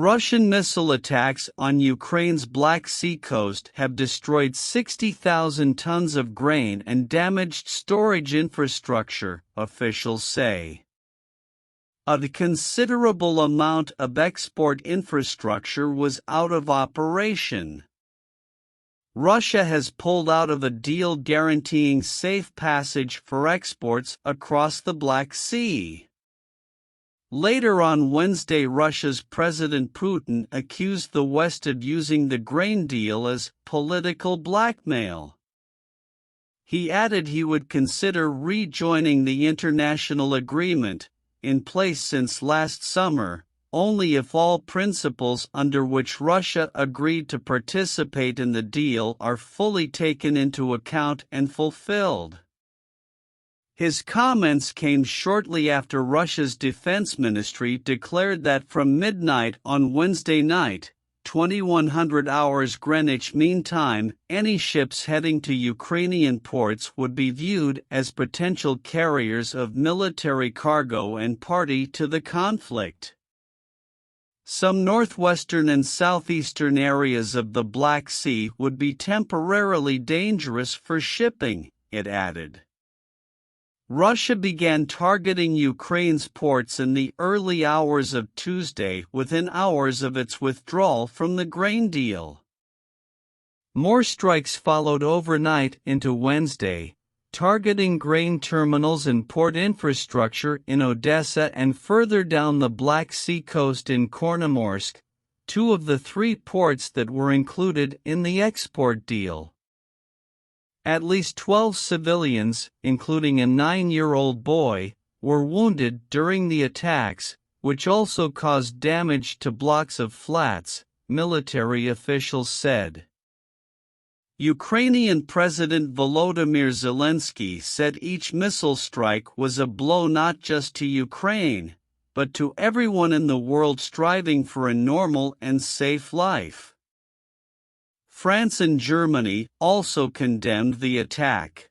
Russian missile attacks on Ukraine's Black Sea coast have destroyed 60,000 tons of grain and damaged storage infrastructure, officials say. A considerable amount of export infrastructure was out of operation. Russia has pulled out of a deal guaranteeing safe passage for exports across the Black Sea. Later on Wednesday, Russia's President Putin accused the West of using the grain deal as political blackmail. He added he would consider rejoining the international agreement, in place since last summer, only if all principles under which Russia agreed to participate in the deal are fully taken into account and fulfilled. His comments came shortly after Russia's defense ministry declared that from midnight on Wednesday night, 2100 hours Greenwich Mean Time, any ships heading to Ukrainian ports would be viewed as potential carriers of military cargo and party to the conflict. Some northwestern and southeastern areas of the Black Sea would be temporarily dangerous for shipping, it added. Russia began targeting Ukraine's ports in the early hours of Tuesday within hours of its withdrawal from the grain deal. More strikes followed overnight into Wednesday, targeting grain terminals and port infrastructure in Odessa and further down the Black Sea coast in Chornomorsk, two of the three ports that were included in the export deal. At least 12 civilians, including a 9-year-old boy, were wounded during the attacks, which also caused damage to blocks of flats, military officials said. Ukrainian President Volodymyr Zelensky said each missile strike was a blow not just to Ukraine, but to everyone in the world striving for a normal and safe life. France and Germany also condemned the attack.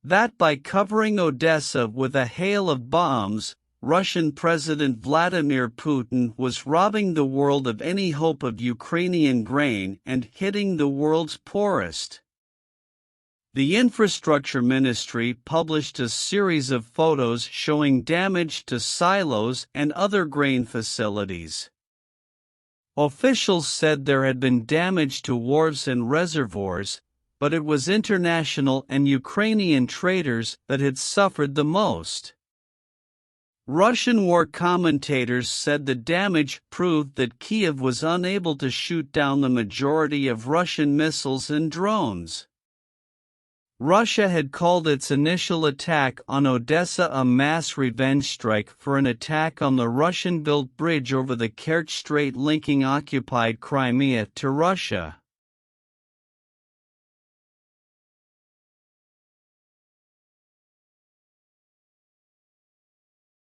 That by covering Odessa with a hail of bombs, Russian President Vladimir Putin was robbing the world of any hope of Ukrainian grain and hitting the world's poorest. The Infrastructure Ministry published a series of photos showing damage to silos and other grain facilities. Officials said there had been damage to wharves and reservoirs, but it was international and Ukrainian traders that had suffered the most. Russian war commentators said the damage proved that Kyiv was unable to shoot down the majority of Russian missiles and drones. Russia had called its initial attack on Odessa a mass revenge strike for an attack on the Russian-built bridge over the Kerch Strait linking occupied Crimea to Russia.